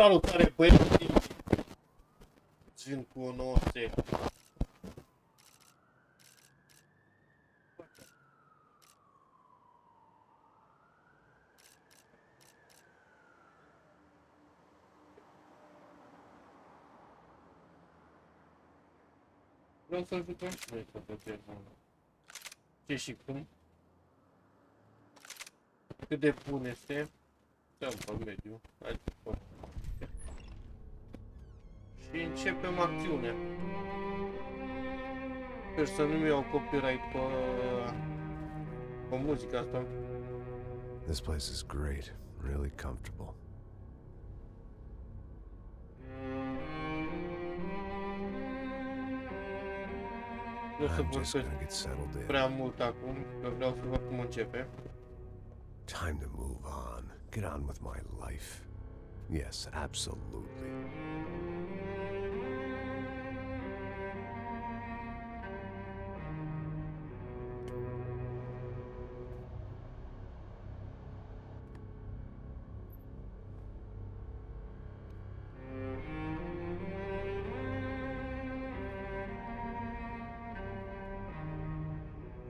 Salutare băieții! Gen cu o nouă serie. Vreau să-l jucăm și noi să vedem ce și cum. Cât de bun este. Dăm pe mediu. Hai să fac. Și începem acțiunea. Sper să nu-mi iau copyright pe muzica asta. This place is great, really comfortable. Nu să I'm just vorbesc gonna get settled in. prea mult acum, că vreau să văd cum începe. Time to move on. Get on with my life. Yes, absolutely.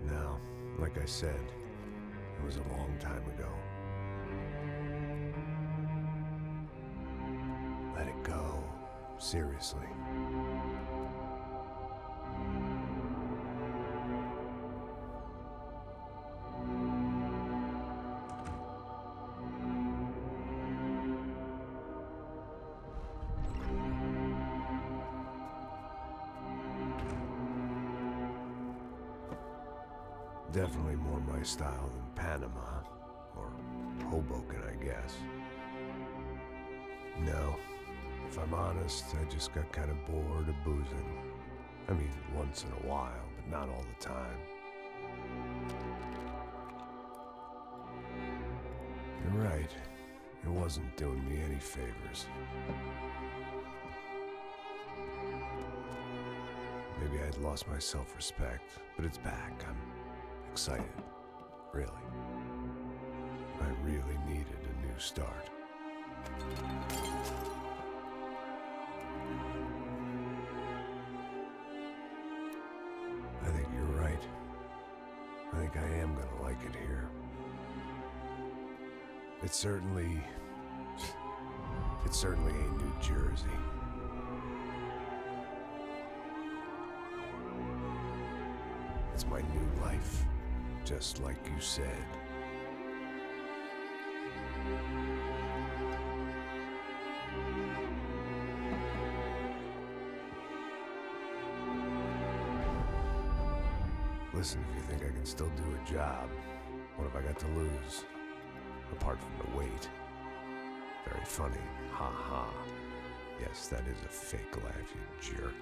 Now, like I said, it was a long time ago. Let it go. Seriously. Definitely more my style than Panama, or Hoboken, I guess. No, if I'm honest, I just got kind of bored of boozing. I mean, once in a while, but not all the time. You're right, it wasn't doing me any favors. Maybe I'd lost my self-respect, but it's back. I'm excited, really. I really needed a new start. I think you're right. I think I am gonna like it here. It certainly ain't New Jersey. It's my new life, just like you said. Listen, if you think I can still do a job, what have I got to lose? Apart from the weight. Very funny, ha ha. Yes, that is a fake laugh, you jerk.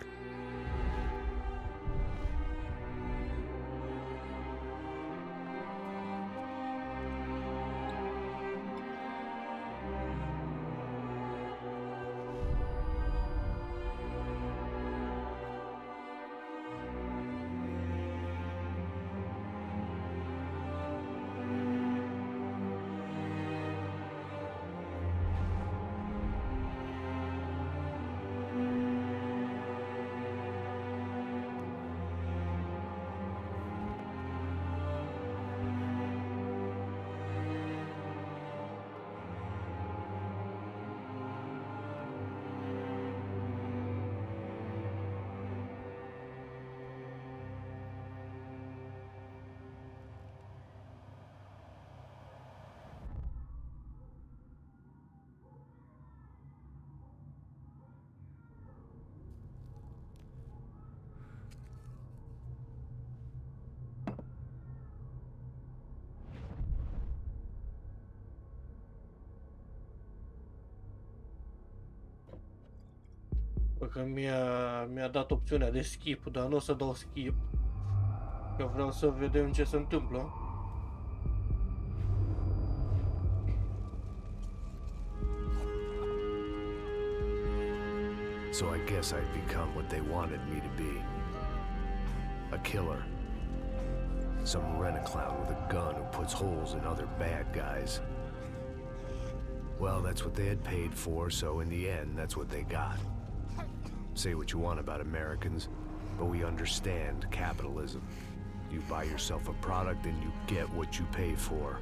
Că mi-a dat opțiunea de skip, dar nu o să dau skip. Că vreau să vedem ce se întâmplă. So I guess I've become what they wanted me to be. A killer. Some rent-a-clown with a gun who puts holes in other bad guys. Well, that's what they had paid for, so in the end, that's what they got. Say what you want about Americans, but we understand capitalism. You buy yourself a product and you get what you pay for.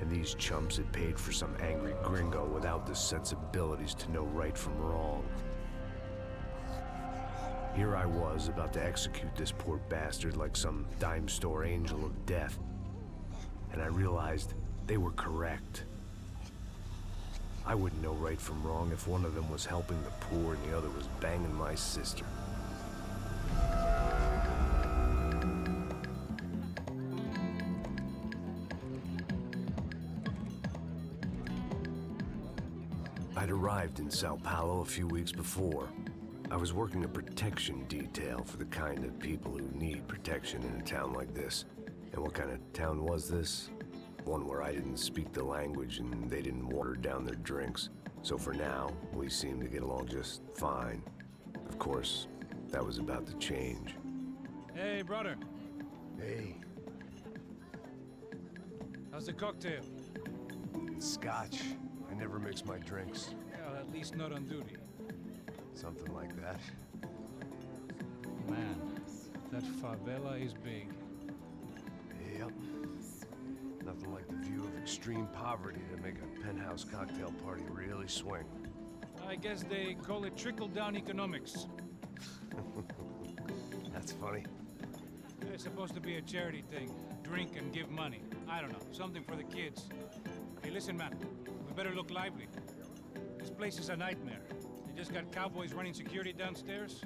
And these chumps had paid for some angry gringo without the sensibilities to know right from wrong. Here I was, about to execute this poor bastard like some dime store angel of death. And I realized they were correct. I wouldn't know right from wrong if one of them was helping the poor and the other was banging my sister. I'd arrived in Sao Paulo a few weeks before. I was working a protection detail for the kind of people who need protection in a town like this. And what kind of town was this? One where I didn't speak the language and they didn't water down their drinks. So for now, we seemed to get along just fine. Of course, that was about to change. Hey, brother. Hey, How's the cocktail? Scotch. I never mix my drinks. Well, at least not on duty. Something like that. Man, that favela is big. Yep. Nothing like the view of extreme poverty to make a penthouse cocktail party really swing. I guess they call it trickle-down economics. That's funny. It's supposed to be a charity thing. Drink and give money. I don't know, something for the kids. Hey, listen, man. We better look lively. This place is a nightmare. They just got cowboys running security downstairs.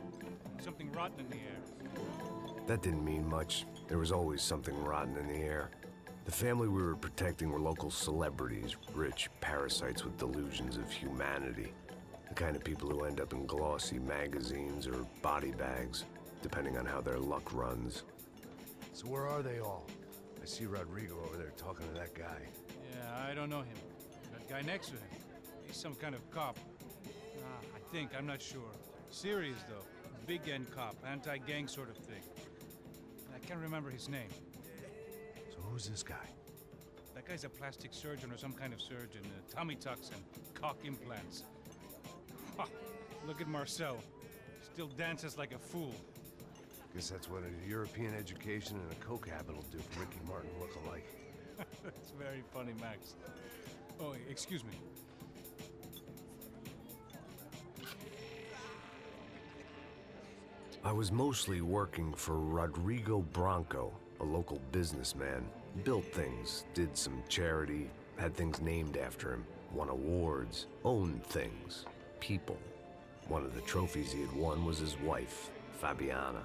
Something rotten in the air. That didn't mean much. There was always something rotten in the air. The family we were protecting were local celebrities, rich parasites with delusions of humanity. The kind of people who end up in glossy magazines or body bags, depending on how their luck runs. So where are they all? I see Rodrigo over there talking to that guy. Yeah, I don't know him. That guy next to him. He's some kind of cop. I think, I'm not sure. Serious, though. Big end cop, anti-gang sort of thing. I can't remember his name. So who's this guy? That guy's a plastic surgeon or some kind of surgeon. Tummy tucks and cock implants. Ha! Look at Marcel. Still dances like a fool. Guess that's what a European education and a coke habit will do for Ricky Martin look-alike. That's very funny, Max. Oh, excuse me. I was mostly working for Rodrigo Branco, a local businessman. Built things, did some charity, had things named after him, won awards, owned things, people. One of the trophies he had won was his wife, Fabiana.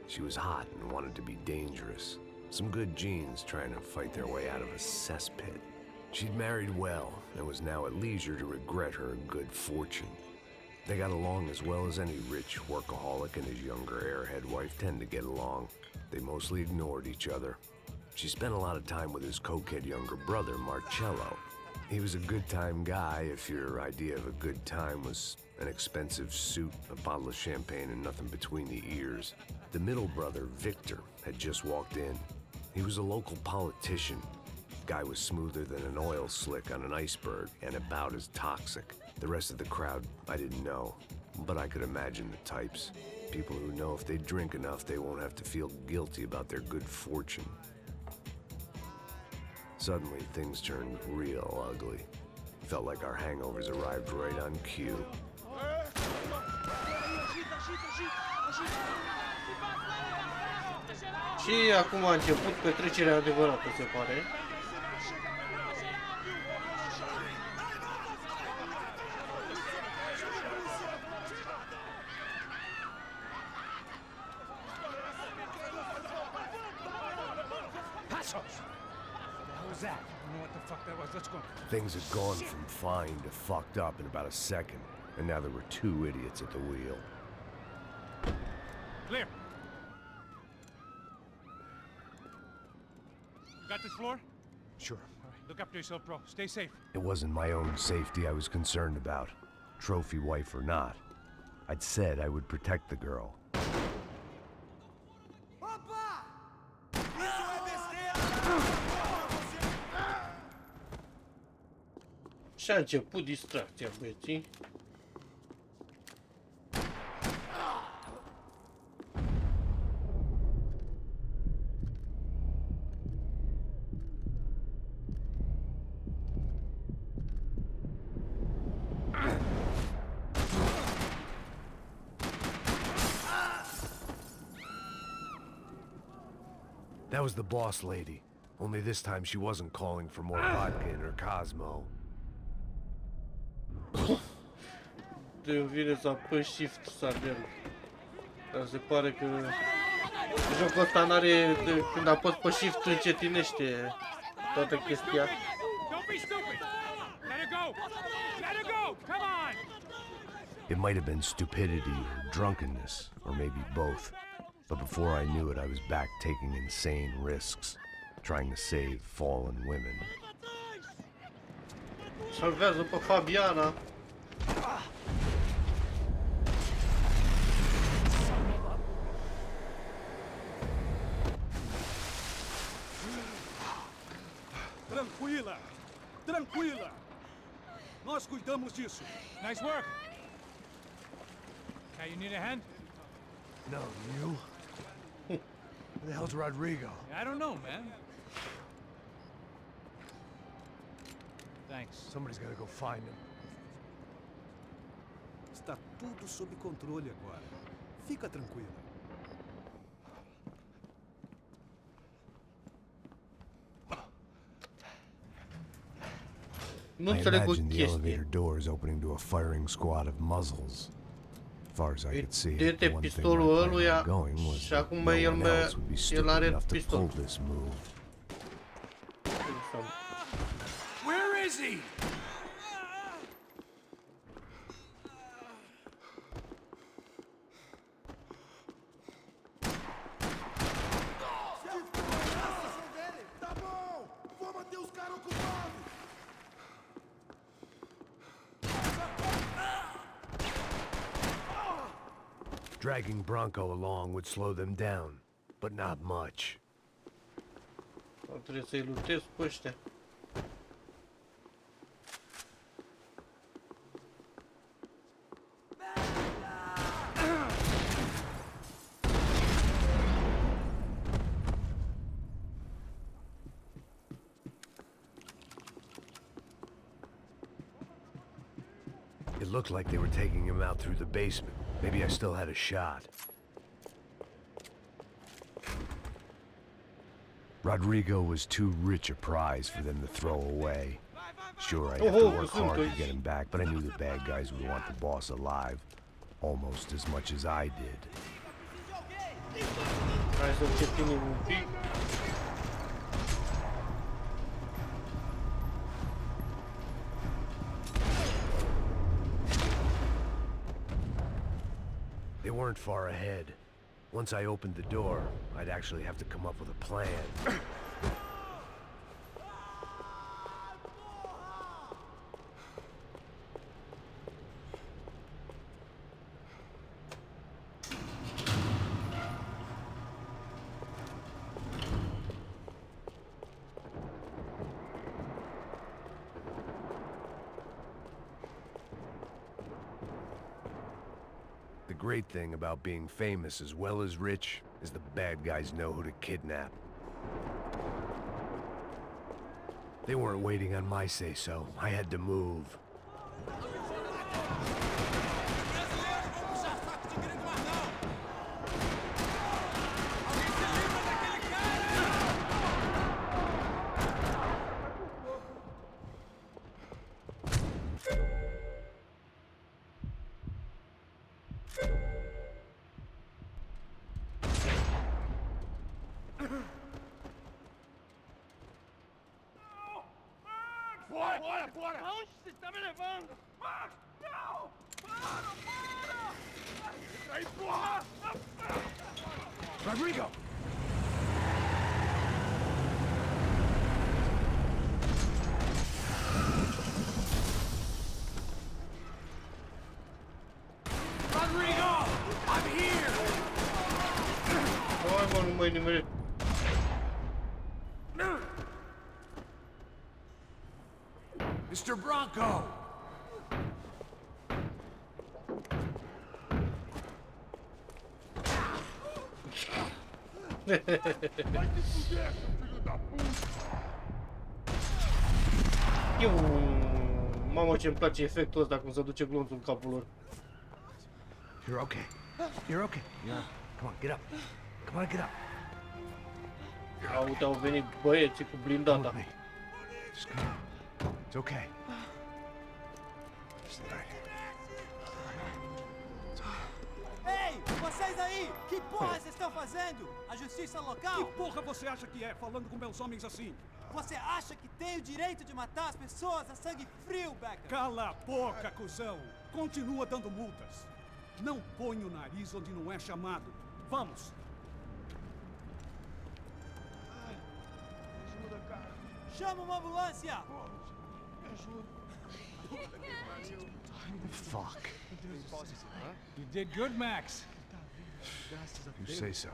She was hot and wanted to be dangerous. Some good genes trying to fight their way out of a cesspit. She'd married well and was now at leisure to regret her good fortune. They got along as well as any rich workaholic and his younger airhead wife tend to get along. They mostly ignored each other. She spent a lot of time with his cokehead younger brother, Marcello. He was a good-time guy if your idea of a good time was an expensive suit, a bottle of champagne, and nothing between the ears. The middle brother, Victor, had just walked in. He was a local politician. Guy was smoother than an oil slick on an iceberg and about as toxic. The rest of the crowd, I didn't know, but I could imagine the types. People who know if they drink enough, they won't have to feel guilty about their good fortune. Suddenly, things turned real ugly. Felt like our hangovers arrived right on cue. Și acum a început petrecerea adevărată, se pare. Things had gone from fine to fucked up in about a second, and now there were two idiots at the wheel. Clear. You got this floor? Sure. All right, look after yourself, bro. Stay safe. It wasn't my own safety I was concerned about, trophy wife or not. I'd said I would protect the girl. Și a început distracția, băieții. That was the boss lady. Only this time she wasn't calling for more vodka in her Cosmo. De-mi vine să apăs shift să avem. Dar se pare că jocul ăsta n-are, când apăs pe shift încetinește toată chestia. Don't be stupid! Let her go! Let her go! Come on! It might have been stupidity or drunkenness, or maybe both. But before I knew it, I was back taking insane risks, trying to save fallen women. Salvează pe Fabiana. Tranquila! Tranquila! Nós cuidamos disso. Nice work! Hey, you need a hand? No, you? Where the hell's Rodrigo? I don't know, man. Thanks. Somebody's gotta go find him. Está tudo sob controle agora. Fica tranquila. Nu I înțeleg o imagine the elevator chestie. doors opening to a firing squad of muzzles. As far as I could see, Dete the one thing pistolul my plan ăluia on going was și that acum no el one else would be stupid are enough to pistol. pull this move. Where is he? Tá bom! Vou manter os caras ocupados! Dragging Bronco along would slow them down, but not much. Trebuie să-i lutez pe ăștia. It looked like they were taking him out through the basement. Maybe I still had a shot. Rodrigo was too rich a prize for them to throw away. Sure, I'd have to work hard to get him back, but I knew the bad guys would want the boss alive almost as much as I did. Hai să încetinim un pic. They weren't far ahead. Once I opened the door, I'd actually have to come up with a plan. The great thing about being famous as well as rich is the bad guys know who to kidnap. They weren't waiting on my say-so. I had to move. Bora! Aonde você está me levando? Não! Para! Aí, porra! Rodrigo! Rodrigo! I'm here! Hai mă, nu mai nimerit. Mr. Mr. Bronco! Vai te fuder, seu filho da puta! Mamă, ce-mi place efectul ăsta, cum se duce glonțul în capul lor. You're okay. You're okay. Yeah. Come on, get up. Come on, get up. Uite, au venit băieții cu Come blindata. with me. Just come on. It's okay. Stay right here. Ei, vocês aí! Que porra vocês estão fazendo? A justiça local? Que porra você acha que é, falando com meus homens assim? Você acha que tem o direito de matar as pessoas a sangue frio, Becker? Cala a boca, cuzão! Continua dando multas. Não põe o nariz onde não é chamado. Vamos! Ajuda, cara. Chama uma ambulância! Me ajuda. Fuck. You did good, Max. You say so.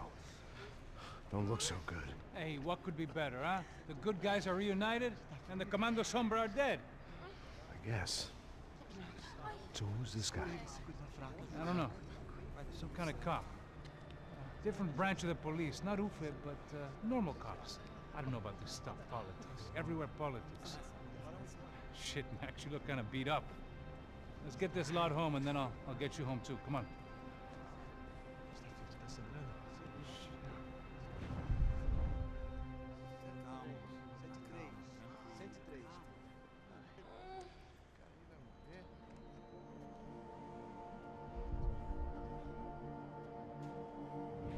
Don't look so good. Hey, what could be better, huh? The good guys are reunited, and the Commando Sombra are dead. I guess. So who's this guy? I don't know. Some kind of cop. Different branch of the police. Not UFE, but normal cops. I don't know about this stuff, politics. Everywhere politics. Shit, Max, you look kind of beat up. Let's get this lot home, and then I'll get you home too. Come on.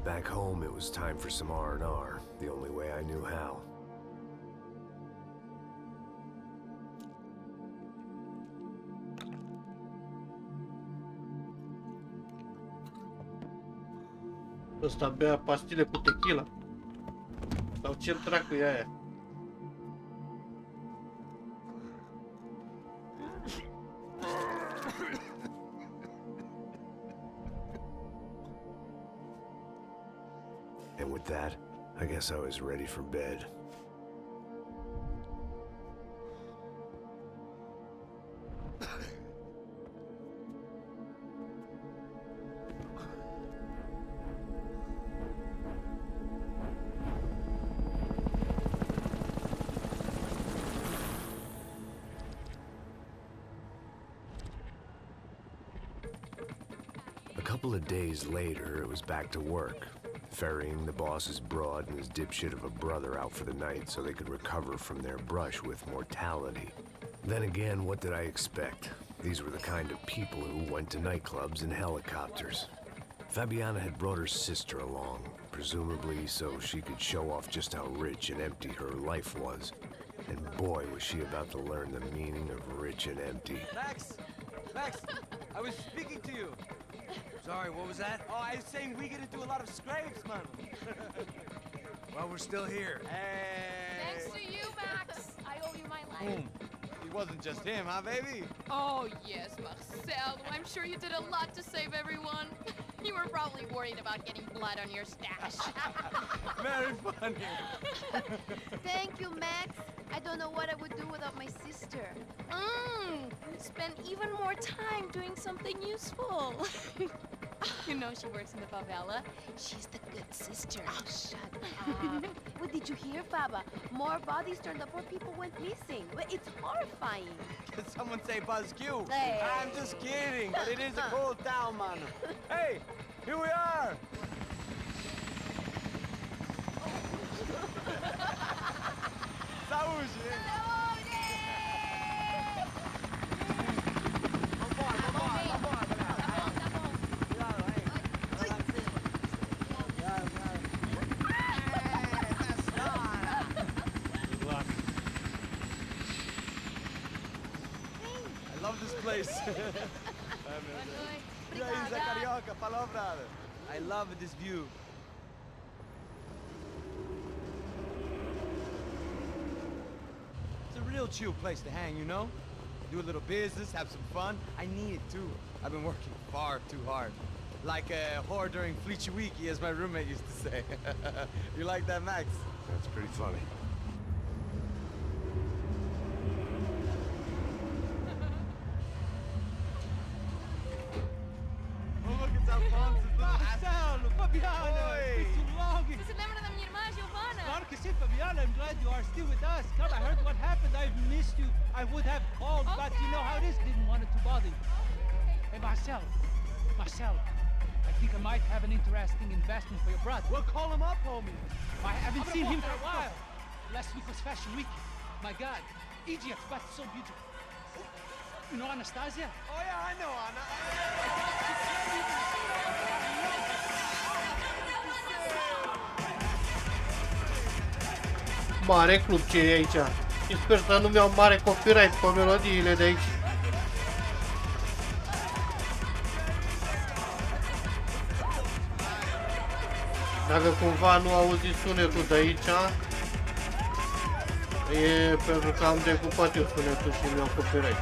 Back home, it was time for some R&R, the only way I knew how. Ăsta bea pastile cu tequila. Sau ce dracu e aia? And with that, I guess I was ready for bed. A couple of days later, it was back to work, ferrying the boss's broad and his dipshit of a brother out for the night so they could recover from their brush with mortality. Then again, what did I expect? These were the kind of people who went to nightclubs in helicopters. Fabiana had brought her sister along, presumably so she could show off just how rich and empty her life was. And boy, was she about to learn the meaning of rich and empty. Max! Max! I was speaking to you! Sorry, what was that? Oh, I was saying we get into a lot of scrapes, man! Well, we're still here. Hey! Thanks to you, Max. I owe you my life. It wasn't just him, huh, baby? Oh, yes, Marcel. I'm sure you did a lot to save everyone. You were probably worried about getting blood on your stash. Very funny! Thank you, Max. I don't know what I would do without my sister. Spend even more time doing something useful. You know she works in the favela. She's the good sister. Oh, shut up. What did you hear, Faba? More bodies turned up where people went missing. It's horrifying. Did someone say Buzz Q? Hey. I'm just kidding, but it is a cool town, man. Hey, here we are! Saúde! I love this place. E aí, Zé Carioca, falou, brother. I love this view. It's a real chill place to hang, you know? Do a little business, have some fun. I need it too. I've been working far too hard. Like a whore during Fleechy Weeky, as my roommate used to say. You like that, Max? That's pretty funny. Fabiana, it's been too long. Você se lembra da minha irmã, Giovanna? Claro que sim, Fabiana. I'm glad you are still with us. Come, I heard what happened. I've missed you. I would have called, but you know how it is. Didn't want it to bother you. Hey, Marcel, I think I might have an interesting investment for your brother. Well, call him up, homie. I haven't seen him for a while. Last week was Fashion Week. My God, Egypt, but so beautiful. You know Anastasia? Oh, yeah, I know, Anna. Mare club ce e aici. Și sper să nu-mi iau mare copyright pe melodiile de aici. Dacă cumva nu auziți sunetul de aici, e pentru că am decupat eu sunetul și mi-au copyright.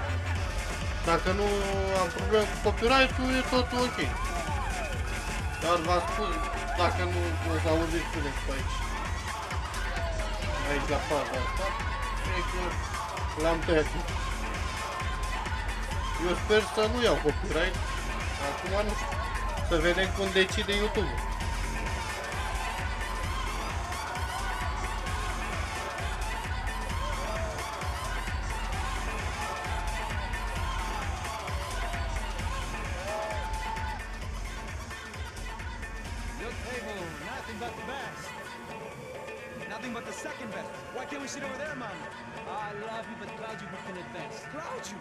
Dacă nu am probleme cu copyright-ul, e totul ok. Dar v-am spus, dacă nu o să auziți sunetul aici. Aici la faza asta, e că l-am tăiat. Eu sper să nu iau copyright. Acum nu știu. Să vedem cum decide YouTube-ul. Your table, nothing but the best. Nothing but the second best. Why can't we sit over there, Mom? I love you, but Claudio booked in advance. Claudio?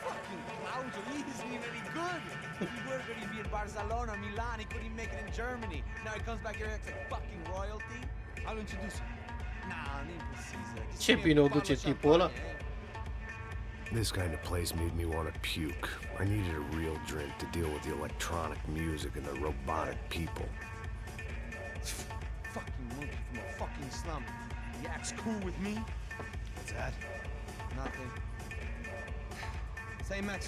Fucking Claudio, he isn't even any good. He worked when he'd be in Barcelona, Milan, he couldn't even make it in Germany. Now he comes back here acting like fucking royalty. I'll introduce you. Nah, nem precisa. Ce bine o duce tipul ăla? This kind of place made me want to puke. I needed a real drink to deal with the electronic music and the robotic people. Fucking monkey from a fucking slum. He acts cool with me. What's that? Nothing. Say, Max,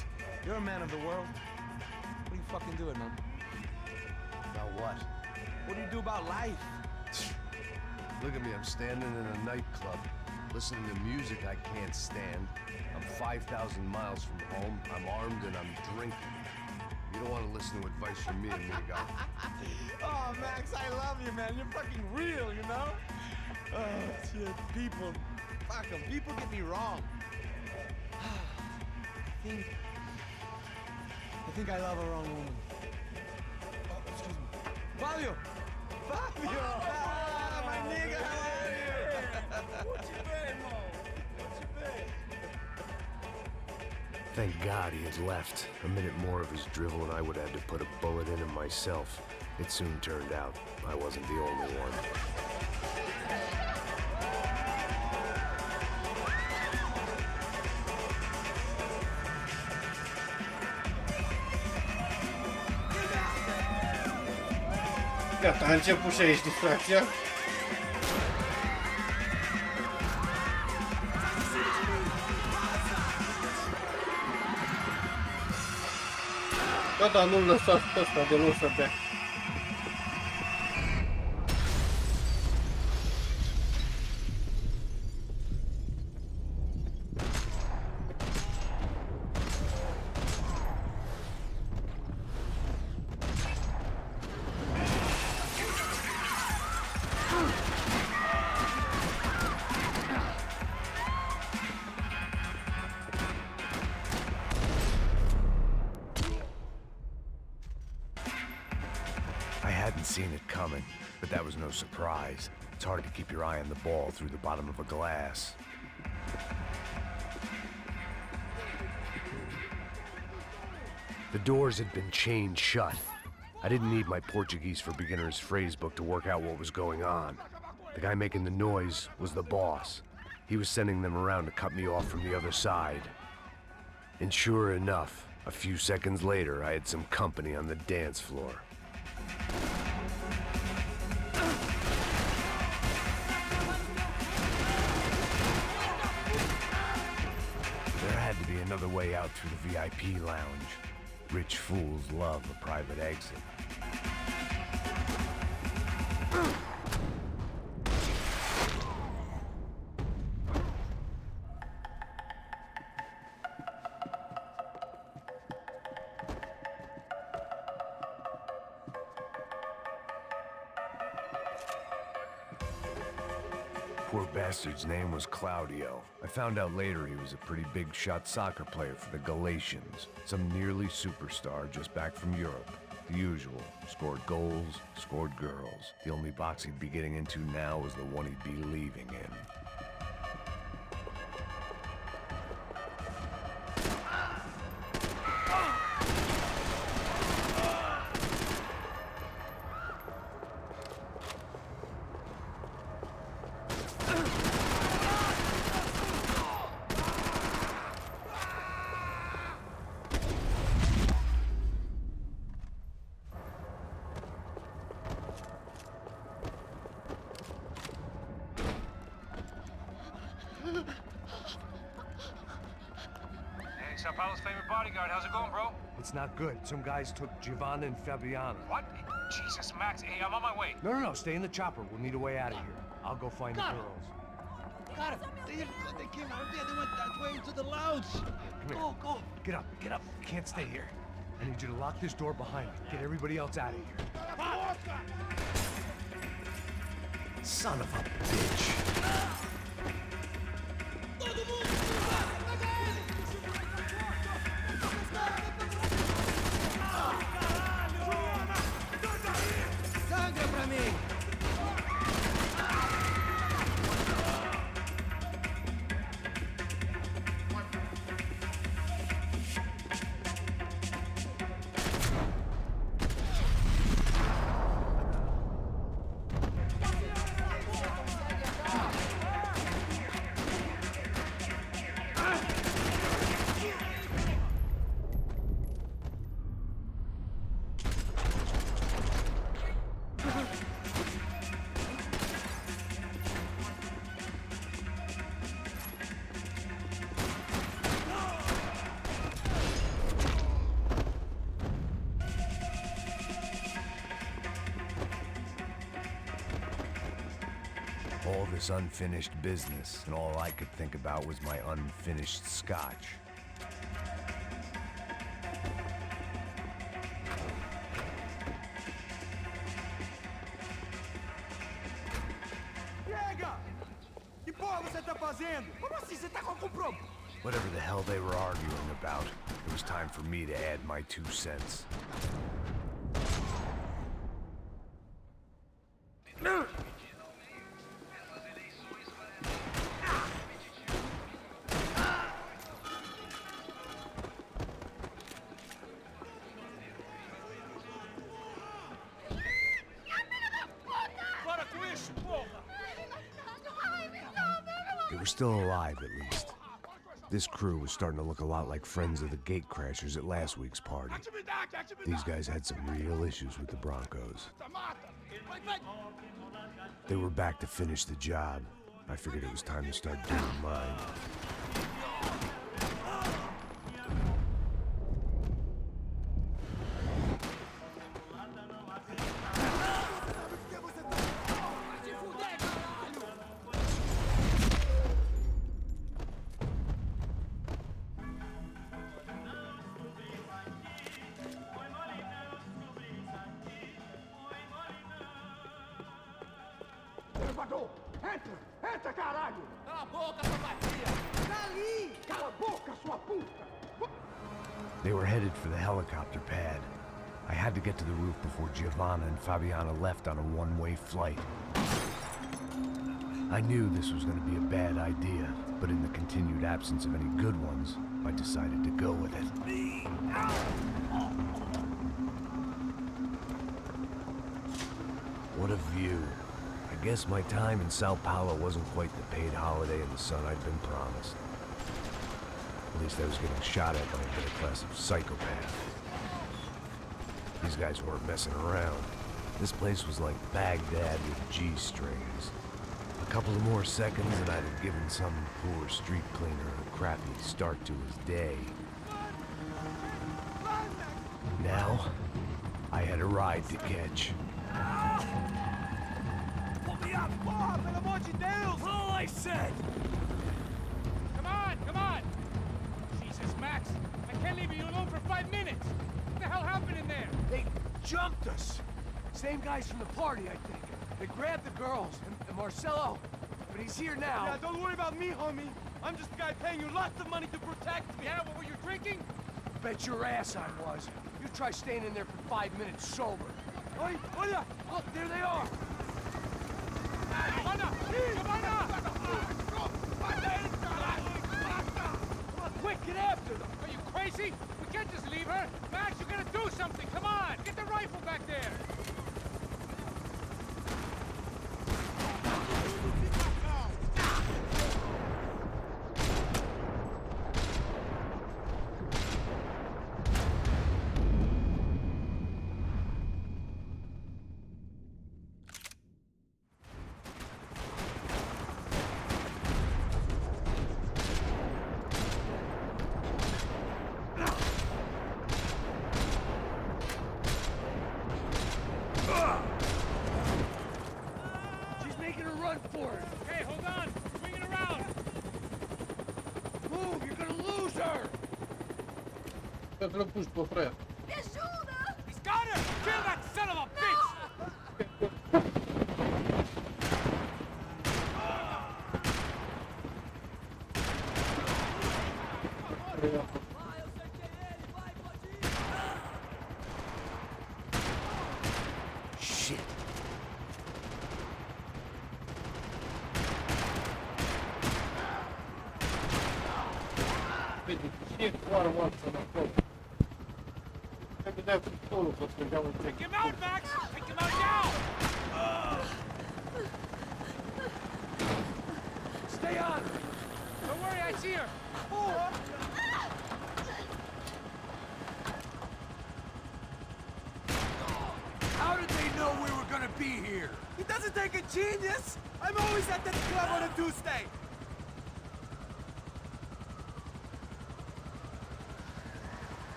you're a man of the world. What are you fucking doing, man? About what? What do you do about life? Look at me, I'm standing in a nightclub, listening to music I can't stand. I'm 5,000 miles from home, I'm armed and I'm drinking. You don't want to listen to advice from me, amigo. Oh, Max, I love you, man. You're fucking real, you know? Oh, shit. People. Fuck them. People get me wrong. I think I love a wrong woman. Oh, excuse me. Fabio! Fabio! Ah, my nigga, how are you? What you been, Mo? What you been? Thank God he had left. A minute more of his drivel and I would have to put a bullet in him myself. It soon turned out I wasn't the only one. Gata, a început și aici distracția. Da, nu-l lăsați pe ăsta deloc să bea. Seen it coming, but that was no surprise. It's hard to keep your eye on the ball through the bottom of a glass. The doors had been chained shut. I didn't need my Portuguese for Beginners phrase book to work out what was going on. The guy making the noise was the boss. He was sending them around to cut me off from the other side. And sure enough, a few seconds later, I had some company on the dance floor. There had to be another way out through the VIP lounge. Rich fools love a private exit. Poor bastard's name was Claudio. I found out later he was a pretty big shot soccer player for the Galatians. Some nearly superstar just back from Europe. The usual. Scored goals, scored girls. The only box he'd be getting into now was the one he'd be leaving in. Hey, Sao Paulo's favorite bodyguard. How's it going, bro? It's not good. Some guys took Giovanna and Fabiana. What? Jesus, Max. Hey, I'm on my way. No, stay in the chopper. We'll need a way out of here. I'll go find the girls. Got it. They came out of there. They went that way into the lounge. Come here. Go. Get up. You can't stay here. I need you to lock this door behind me. Get everybody else out of here. Son of a bitch. Sangra pra mim. All this unfinished business, and all I could think about was my unfinished scotch. Pega! Que porra você tá fazendo? Como assim? Você tá com algum problema? Whatever the hell they were arguing about, it was time for me to add my 2 cents. Para com isso, porra! They were still alive, at least. This crew was starting to look a lot like friends of the gatecrashers at last week's party. These guys had some real issues with the Broncos. They were back to finish the job. I figured it was time to start doing mine. Elevador! Entra, caralho! Cala a boca, sua vadia! Dali! Cala a boca, sua puta! They were headed for the helicopter pad. I had to get to the roof before Giovanna and Fabiana left on a one-way flight. I knew this was going to be a bad idea, but in the continued absence of any good ones, I decided to go with it. What a view. I guess my time in Sao Paulo wasn't quite the paid holiday in the sun I'd been promised. At least I was getting shot at by a middle class of psychopath. These guys weren't messing around. This place was like Baghdad with G-strings. A couple of more seconds and I'd have given some poor street cleaner a crappy start to his day. Now, I had a ride to catch. Porra, pelo amor de Deus! All I said! Come on! Jesus, Max. I can't leave you alone for 5 minutes. What the hell happened in there? They jumped us! Same guys from the party, I think. They grabbed the girls, and Marcelo, but he's here now. Yeah, don't worry about me, homie. I'm just the guy paying you lots of money to protect me. Yeah, what were you drinking? Bet your ass I was. You try staying in there for 5 minutes sober. Oi, olha! Look, there they are. Quick, get after them! Are you crazy? We can't just leave her! Max, you gotta do something! Come on! Get the rifle back there! She's making a run for it. Hey, hold on! Swing it around! Move, you're gonna lose her. Trebuie să-l puși pe fraier. Me ajuda! He's got her! Kill that son of a bitch! Shit. Vedi, ce foară moartă înapoi. Trebuie de-aia pistolul, că trăgeam în trec. Take him out, Max! Take him out now! Stay on. Don't worry, I see her! How did they know we were gonna be here? It doesn't take a genius. I'm always at that club on a Tuesday.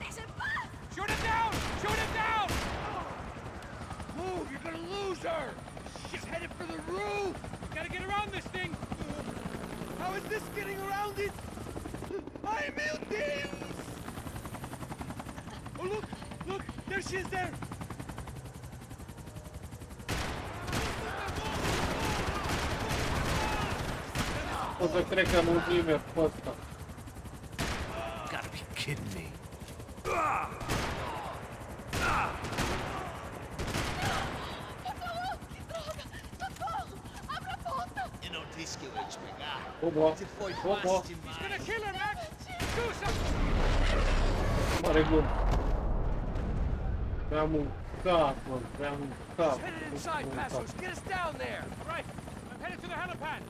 Deixa em paz! Shoot him down! Shoot him down! Move, you're gonna lose her. She's headed for the roof. We gotta get around this thing! How is this getting around it? Ay, meu Deus! Oh, look! Look! There she is there! O să cred că mulțime pe ăsta. Gotta be kidding me. Eu não disse que eu ia te pegar. Opa, Você foi opa, fácil demais. He's gonna kill her, Max! Do something! mare glumă. Mi-am un cap, mă, mi-am un cap. He's headed inside, Passos. Get us down there. Right, I'm headed to the helipad!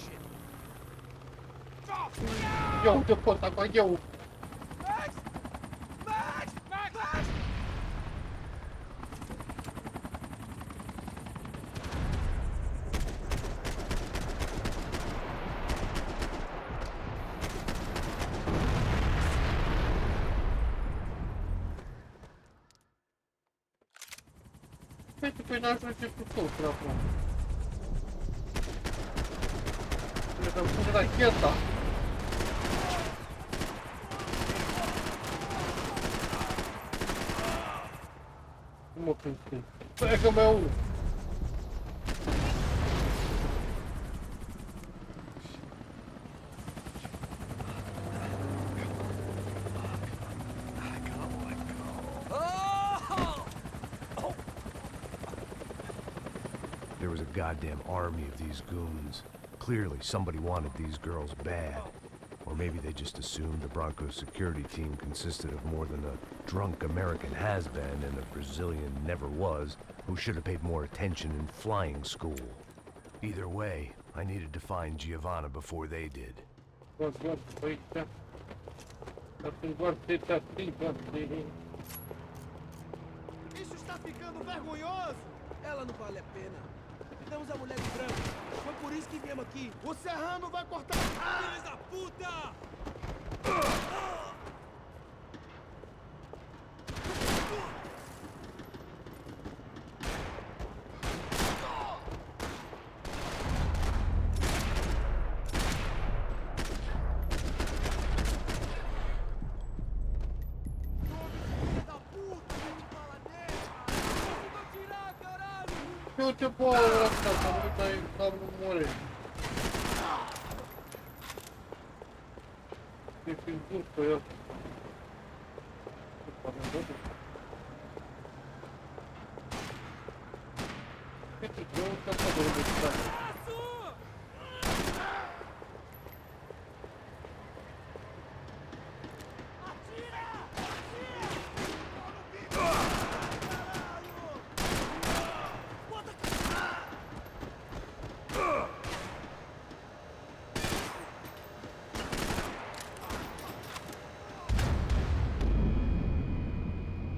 Shit. Ia uite pe ăsta, bă, eu. Max! Max! Max! Max! Uite, păi n-ajunge cu totul acum. Trebuie să-mi pune racheta. Nu mă cântâi. Stai că mai au unul. There was a goddamn army of these goons. Clearly, somebody wanted these girls bad. Or maybe they just assumed the Broncos security team consisted of more than a drunk American has-been and a Brazilian never-was who should have paid more attention in flying school. Either way, I needed to find Giovanna before they did. Isso está ficando vergonhoso! Ela não vale a pena. Perdemos a mulher de branco. Foi por isso que viemos aqui. O Serrano vai cortar... Filhos da puta! Eu te boală ăsta, să nu dai cam nu more. fi bun cu el. Uite, eu uite așa de Distractie.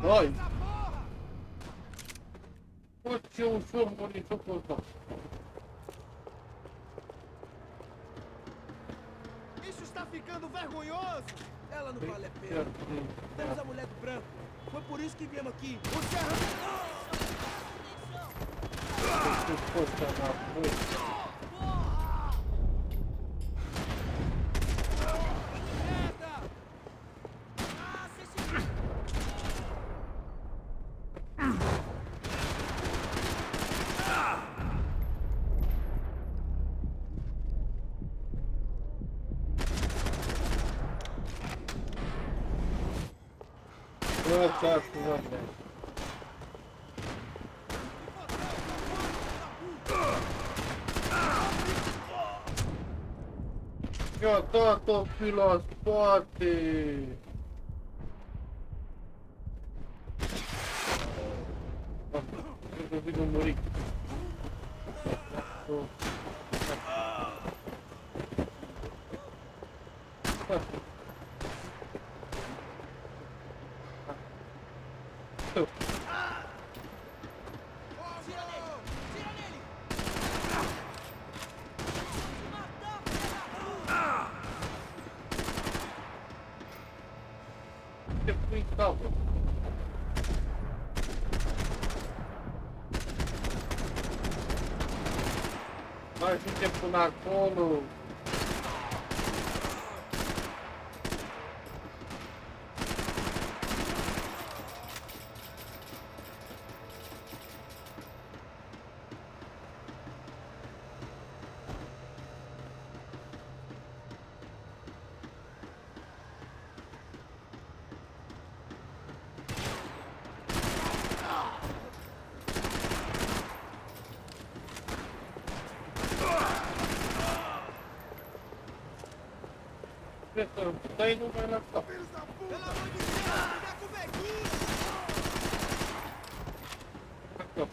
Oi! Pô, ce ușor muri jocul ăsta. Isso está ficando vergonhoso! Ela não vale a pena. Temos a mulher do branco. Foi por isso que viemos aqui. O Servere... Ce poți înapoi. Bă, ce-ați luat, bă? Mi-a dat-o fi la spate! Ah, cred că vine un muri. Ce pui capul? Mai ajunge până acolo. Cred că stai numai la cap. Pelo amor de Deus, me dá cobertura! La cap.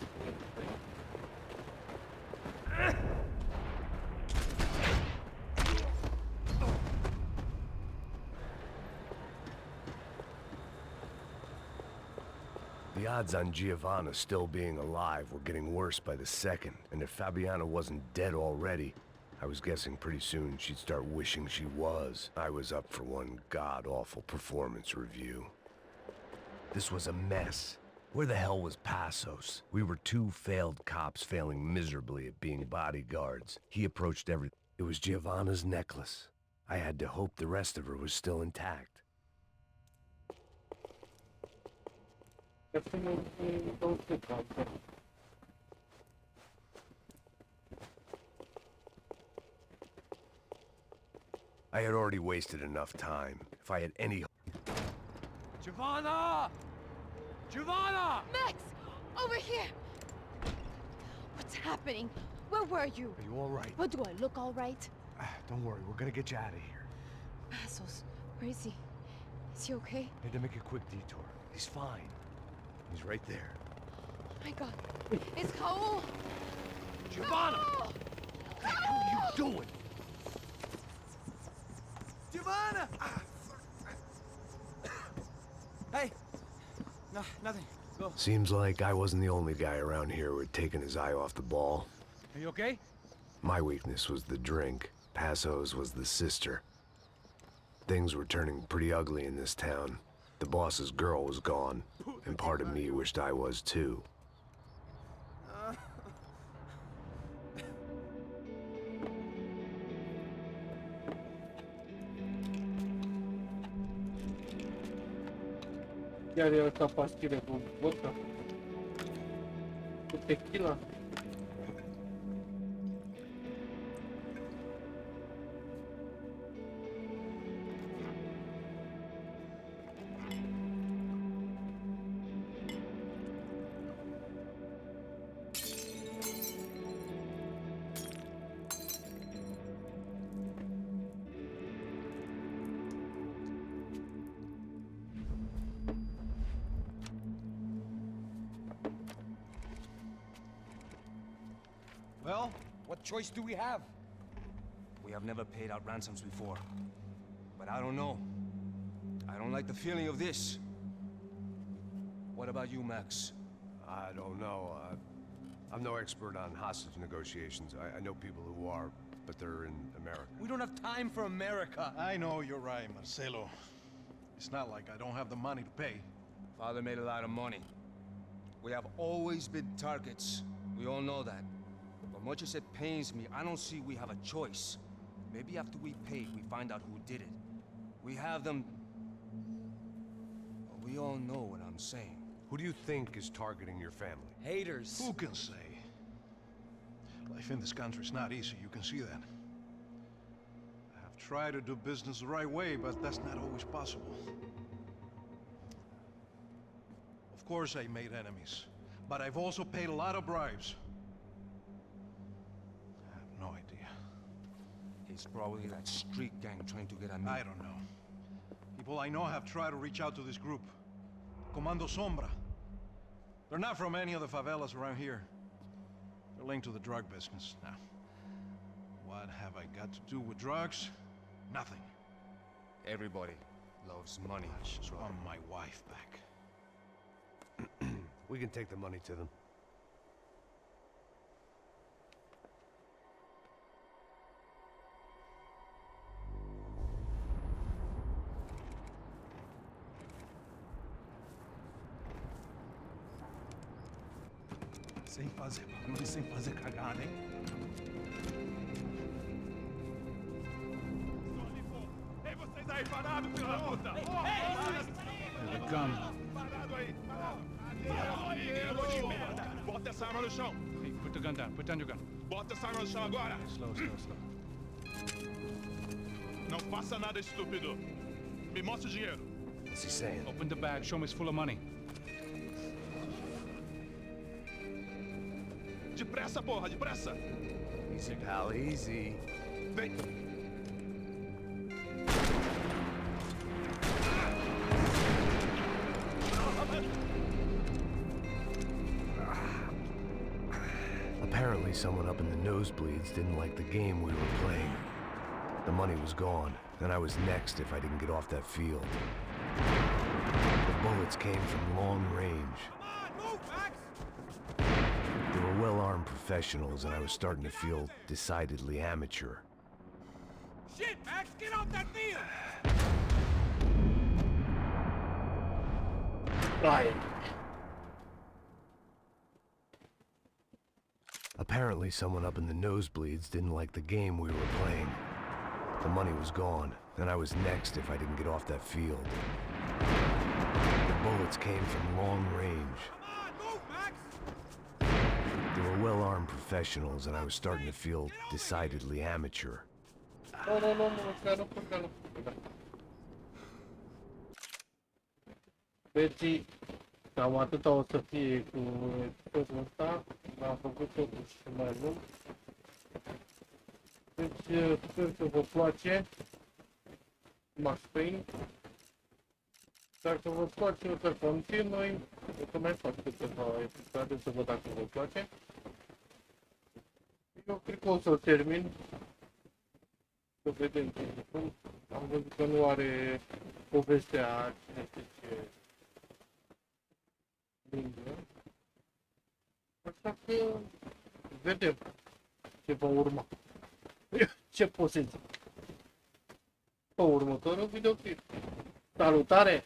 The odds on Giovanna still being alive were getting worse by the second, and if Fabiana wasn't dead already, I was guessing pretty soon she'd start wishing she was. I was up for one god-awful performance review. This was a mess. Where the hell was Passos? We were two failed cops failing miserably at being bodyguards. He approached everything. It was Giovanna's necklace. I had to hope the rest of her was still intact. I had already wasted enough time. If I had any... Giovanna! Giovanna! Max! Over here! What's happening? Where were you? Are you all right? What, do I look all right? Don't worry, we're gonna get you out of here. Passos, where is he? Is he okay? Had to make a quick detour. He's fine. He's right there. Oh my god. It's Raul! Giovanna! Raul! What the hell are you doing? Giovanna! Hey! No, nothing. Go. Seems like I wasn't the only guy around here who had taken his eye off the ball. Are you okay? My weakness was the drink. Passos was the sister. Things were turning pretty ugly in this town. The boss's girl was gone, and part of me wished I was too. Chiar e asta pastile cu vodka? Cu tequila? Well, what choice do we have? We have never paid out ransoms before. But I don't know. I don't like the feeling of this. What about you, Max? I don't know. I'm no expert on hostage negotiations. I know people who are, but they're in America. We don't have time for America. I know you're right, Marcelo. It's not like I don't have the money to pay. Father made a lot of money. We have always been targets. We all know that. But much as it pains me, I don't see we have a choice. Maybe after we pay, we find out who did it. We have them... Well, we all know what I'm saying. Who do you think is targeting your family? Haters. Who can say? Life in this country is not easy, you can see that. I have tried to do business the right way, but that's not always possible. Of course I made enemies, but I've also paid a lot of bribes. I have no idea. It's probably that street gang trying to get at me. I don't know. People I know have tried to reach out to this group. Comando Sombra. They're not from any of the favelas around here. They're linked to the drug business. Now, what have I got to do with drugs? Nothing. Everybody loves money. I just want my wife back. We can take the money to them. Sem fazer cagada, hein? Ei, vocês aí parados, filho da puta! The gun. Parado aí! De merda! Bota essa arma no chão! Hey, put the gun down. Put down your gun. Bota essa arma no chão agora! Slow. Não faça nada estúpido! Me mostre o dinheiro! What's he saying? Open the bag. Show me it's full of money. Depressa, porra! Depressa! Easy, pal, easy. Vem! Apparently someone up in the nosebleeds didn't like the game we were playing. The money was gone, and I was next if I didn't get off that field. The bullets came from long range. They were well-armed professionals, and I was starting to feel decidedly amateur. Shit, Max! Get off that field! Right. Apparently someone up in the nosebleeds didn't like the game we were playing. The money was gone, and I was next if I didn't get off that field. The bullets came from long range. They were well-armed professionals, and I was starting to feel decidedly amateur. No, calma. Deci, cam atâta o să fie cu episodul ăsta. L-am făcut totuși mai lung. Deci, sper că vă place. Max Payne. Dacă vă place, o să continui. O să mai fac câteva episoade să văd dacă vă place. Eu cred că o să termin. Să vedem ce spun. Am văzut că nu are povestea cine știe ce lungă. Așa că vedem ce va urma. Ce pot să zic? Pe următorul videoclip. Salutare!